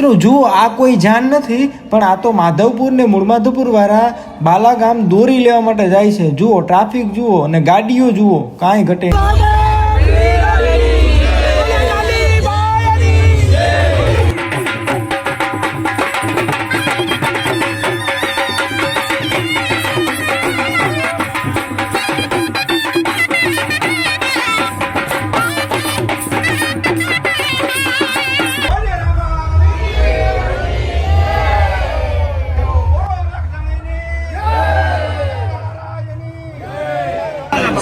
મિત્રો જુઓ, આ કોઈ જાન નથી, પણ આ તો માધવપુર ને મૂળ માધવપુર વાળા બાલાગામ દોરી લેવા માટે જાય છે. જુઓ ટ્રાફિક જુઓ અને ગાડીઓ જુઓ, કાંઈ ઘટે.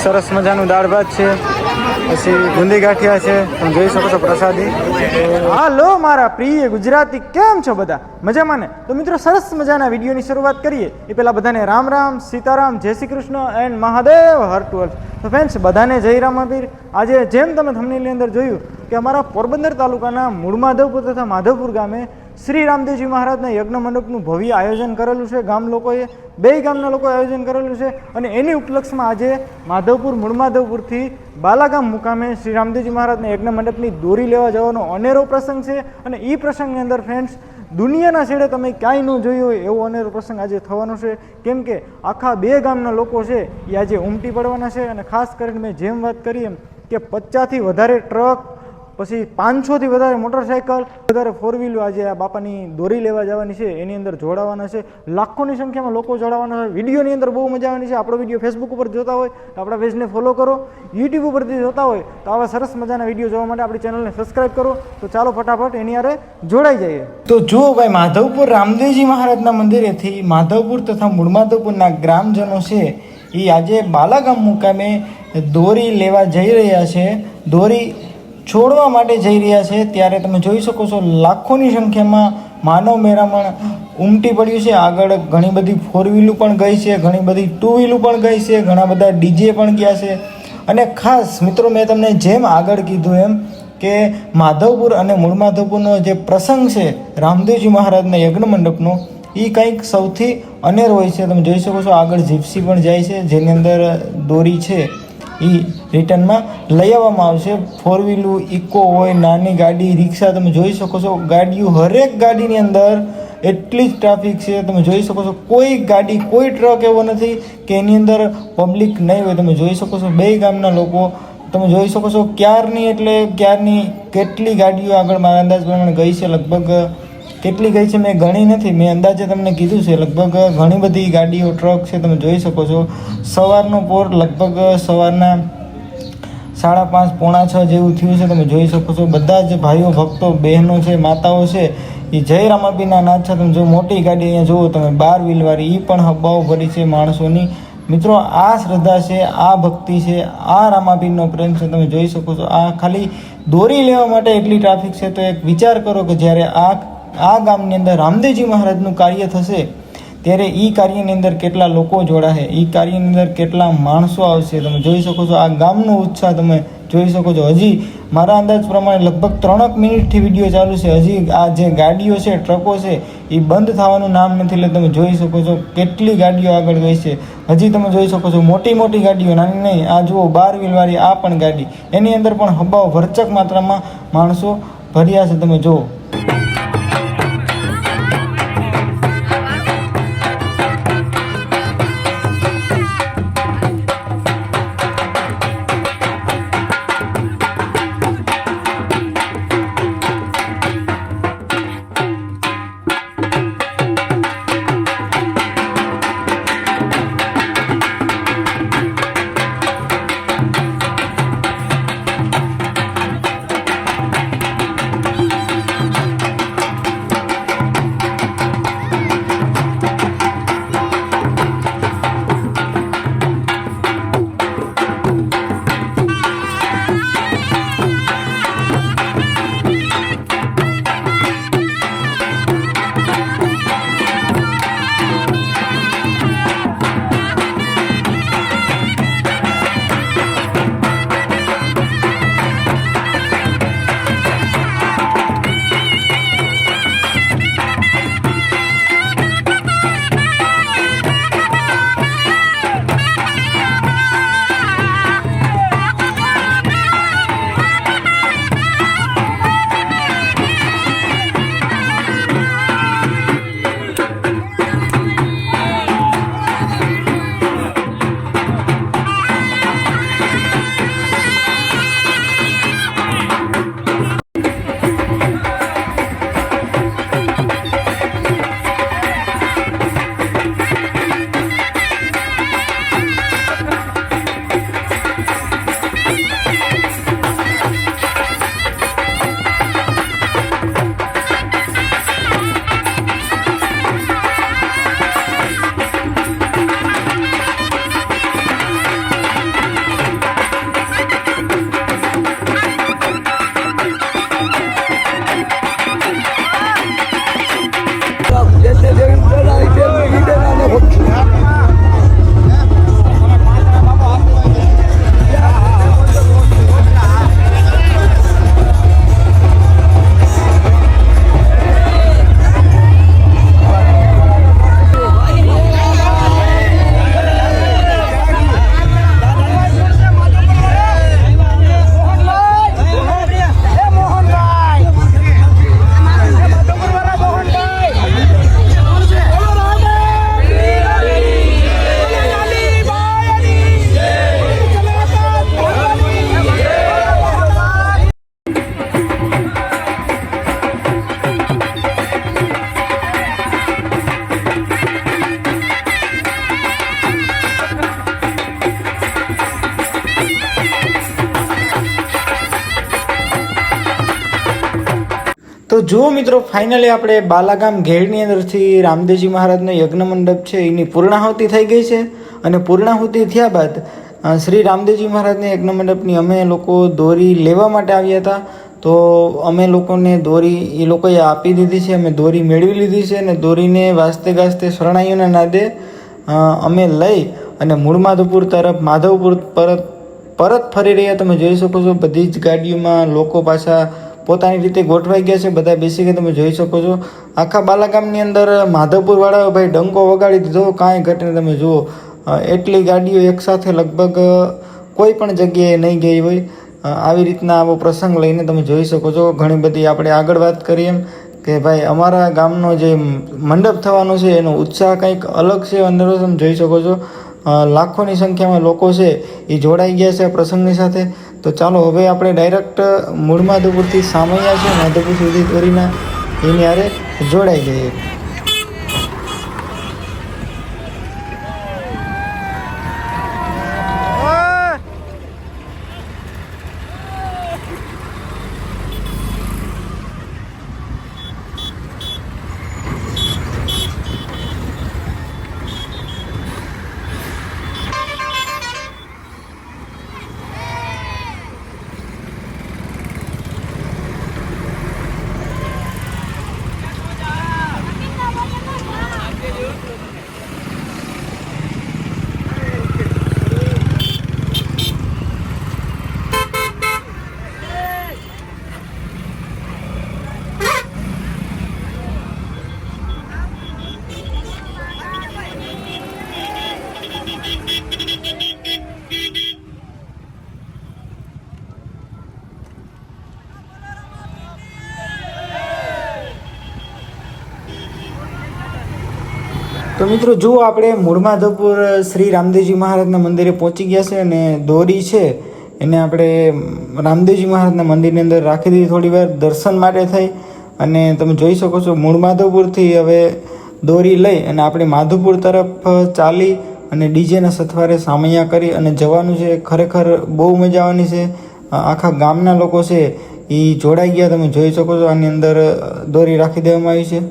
સરસ મજાનું દાળ ભાત છે, પછી ગુંદી ગાંઠિયા છે, તમે જોઈ શકો છો પ્રસાદી. હાલો મારા પ્રિય ગુજરાતી, કેમ છો બધા? મજામાં ને? તો મિત્રો સરસ મજાના વિડીયોની શરૂઆત કરીએ એ પહેલાં બધાને રામ રામ, સીતારામ, જય Shri Krishna and Mahadev her to her. તો ફ્રેન્ડ્સ, બધાને જય રામાપીર. આજે જેમ તમે થંબનેલની અંદર જોયું કે અમારા પોરબંદર તાલુકાના મૂળ માધવપુર તથા માધવપુર ગામે શ્રી રામદેવજી મહારાજના યજ્ઞ મંડપનું ભવ્ય આયોજન કરેલું છે. ગામ લોકોએ, બે ગામના લોકોએ આયોજન કરેલું છે અને એની ઉપલક્ષમાં આજે માધવપુર, મૂળ માધવપુરથી બાલાગામ મુકામે શ્રી રામદેવજી મહારાજના યજ્ઞ મંડપની દોરી લેવા જવાનો અનેરો પ્રસંગ છે. અને એ પ્રસંગની અંદર ફ્રેન્ડ્સ, દુનિયાના છેડે તમે ક્યાંય ન જોયું હોય એવો અનેરો પ્રસંગ આજે થવાનો છે. કેમ કે આખા બે ગામના લોકો છે એ આજે ઉમટી પડવાના છે. અને ખાસ કરીને મેં જેમ વાત કરી એમ કે 50થી વધારે ટ્રક, પછી 500થી વધારે મોટરસાઇકલ, વધારે ફોર વ્હીલો આજે આ બાપાની દોરી લેવા જવાની છે એની અંદર જોડાવાના છે. લાખોની સંખ્યામાં લોકો જોડાવાના છે. વિડીયોની અંદર બહુ મજા આવવાની છે. આપણો વિડીયો ફેસબુક ઉપર જોતા હોય તો આપણા પેજને ફોલો કરો, યુટ્યુબ ઉપરથી જોતા હોય તો આવા સરસ મજાના વિડીયો જોવા માટે આપણી ચેનલને સબસ્ક્રાઈબ કરો. તો ચાલો ફટાફટ એની હારે જોડાઈ જઈએ. તો જુઓ ભાઈ, માધવપુર રામદેવજી મહારાજના મંદિરેથી માધવપુર તથા મૂળ માધવપુરના ગ્રામજનો છે એ આજે બાલાગામ મુકામે દોરી લેવા જઈ રહ્યા છે, દોરી છોડવા માટે જઈ રહ્યા છે. ત્યારે તમે જોઈ શકો છો લાખોની સંખ્યામાં માનવ મેરામણ ઉમટી પડ્યું છે. આગળ ઘણી બધી ફોર વ્હીલું પણ ગઈ છે, ઘણી બધી ટુ વ્હીલું પણ ગઈ છે, ઘણા બધા ડીજે પણ ગયા છે. અને ખાસ મિત્રો, મેં તમને જેમ આગળ કીધું એમ કે માધવપુર અને મૂળ માધવપુરનો જે પ્રસંગ છે રામદેવજી મહારાજના યજ્ઞ મંડપનો, એ કંઈક સૌથી અનેર હોય છે. તમે જોઈ શકો છો આગળ જીપ્સી પણ જાય છે જેની અંદર દોરી છે એ રિટર્નમાં લઈ આવવામાં આવશે. ફોર વ્હીલું, ઇકો હોય, નાની ગાડી, રિક્ષા, તમે જોઈ શકો છો ગાડીઓ, હરેક ગાડીની અંદર એટલી જ ટ્રાફિક છે. તમે જોઈ શકો છો કોઈ ગાડી, કોઈ ટ્રક એવો નથી કે એની અંદર પબ્લિક નહીં હોય. તમે જોઈ શકો છો બે ગામના લોકો, તમે જોઈ શકો છો ક્યારની કેટલી ગાડીઓ આગળ મારા અંદાજ પ્રમાણે ગઈ છે. લગભગ કેટલી ગઈ છે મેં ગણી નથી, મેં અંદાજે તમને કીધું છે. લગભગ ઘણી બધી ગાડીઓ, ટ્રક છે, તમે જોઈ શકો છો. સવારનો પોર લગભગ સવારના 5:30, પોણા 6 જેવું થયું છે. તમે જોઈ શકો છો બધા જ ભાઈઓ, ભક્તો, બહેનો છે, માતાઓ છે એ જય રામાપીરના નાથ છે. તમે જો મોટી ગાડી અહીંયા જુઓ તમે, 12 વ્હીલવાળી, એ પણ હબ્બાઓ ભરી છે માણસોની. મિત્રો, આ શ્રદ્ધા છે, આ ભક્તિ છે, આ રામાપીરનો પ્રેમ છે. તમે જોઈ શકો છો આ ખાલી દોરી લેવા માટે એટલી ટ્રાફિક છે. તો એક વિચાર કરો કે જ્યારે આ ગામની અંદર રામદેવજી મહારાજનું કાર્ય થશે ત્યારે એ કાર્યની અંદર કેટલા લોકો જોડાશે, એ કાર્યની અંદર કેટલા માણસો આવશે. તમે જોઈ શકો છો આ ગામનો ઉત્સાહ તમે જોઈ શકો છો. હજી મારા અંદાજ પ્રમાણે લગભગ 3 મિનિટથી વિડીયો ચાલુ છે. હજી આ જે ગાડીઓ છે, ટ્રકો છે, એ બંધ થવાનું નામ નથી. એટલે તમે જોઈ શકો છો કેટલી ગાડીઓ આગળ ગઈ છે. હજી તમે જોઈ શકો છો મોટી મોટી ગાડીઓ, નાની નહીં. આ જુઓ 12 વ્હીલવાળી આ પણ ગાડી, એની અંદર પણ હબ્બાઓ ભરચક માત્રામાં માણસો ભર્યા છે. તમે જુઓ. તો જુઓ મિત્રો, ફાઇનલી આપણે બાલાગામ ઘેડની અંદરથી રામદેવજી મહારાજનો યજ્ઞ મંડપ છે એની પૂર્ણાહુતિ થઈ ગઈ છે. અને પૂર્ણાહુતિ થયા બાદ શ્રી રામદેવજી મહારાજના યજ્ઞ મંડપની અમે લોકો દોરી લેવા માટે આવ્યા હતા. તો અમે લોકોને દોરી એ લોકોએ આપી દીધી છે. અમે દોરી મેળવી લીધી છે અને દોરીને વાજતે ગાજતે શરણાઈઓના નાદે અમે લઈ અને મૂળ માધવપુર તરફ માધવપુર પરત ફરી રહ્યા. તમે જોઈ શકો છો બધી જ ગાડીઓમાં લોકો પાછા પોતાની રીતે ગોઠવાઈ ગયા છે, બધા બેસી ગયા. તમે જોઈ શકો છો આખા બાલાગામની અંદર માધવપુરવાળાઓ ભાઈ ડંકો વગાડી દીધો, કાંઈ ઘટને તમે જુઓ એટલી ગાડીઓ એકસાથે લગભગ કોઈ પણ જગ્યાએ નહીં ગઈ હોય. આવી રીતના આવો પ્રસંગ લઈને તમે જોઈ શકો છો. ઘણી બધી આપણે આગળ વાત કરીએ એમ કે ભાઈ અમારા ગામનો જે મંડપ થવાનો છે એનો ઉત્સાહ કંઈક અલગ છે. અંદર તમે જોઈ શકો છો લાખોની સંખ્યામાં લોકો છે એ જોડાઈ ગયા છે આ પ્રસંગની સાથે. તો ચાલો હવે આપણે ડાયરેક્ટ મૂળ માધવપુરથી સામૈયા છે માધવપુર સુધી દોરીના એની હારે જોડાઈ જઈએ. તો મિત્રો જુઓ, આપણે મૂળ માધવપુર શ્રી રામદેવજી મહારાજના મંદિરે પહોંચી ગયા છે અને દોરી છે એને આપણે રામદેવજી મહારાજના મંદિરની અંદર રાખી દીધી થોડી વાર દર્શન માટે થઈ. અને તમે જોઈ શકો છો મૂળ માધવપુરથી હવે દોરી લઈ અને આપણે માધવપુર તરફ ચાલી અને ડીજેના સથવારે સામૈયા કરી અને જવાનું છે. ખરેખર બહુ મજા આવવાની છે. આખા ગામના લોકો છે એ જોડાઈ ગયા. તમે જોઈ શકો છો આની અંદર દોરી રાખી દેવામાં આવી છે.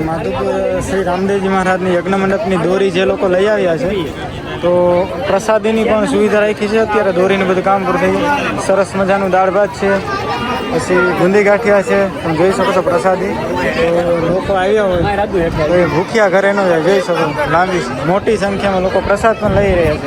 માધવપુર શ્રી રામદેવજી મહારાજની યજ્ઞ મંડપની દોરી જે લોકો લઈ આવ્યા છે તો પ્રસાદીની પણ સુવિધા રાખી છે. અત્યારે દોરીનું બધું કામ પૂરું થઈ ગયું. સરસ મજાનું દાળ ભાત છે, પછી ગુંદી ગાંઠિયા છે, તમે જોઈ શકો છો પ્રસાદી. તો લોકો આવ્યા હોય તો એ ભૂખ્યા ઘરે ન જાય, જોઈ શકો લાંબી મોટી સંખ્યામાં લોકો પ્રસાદ પણ લઈ રહ્યા છે.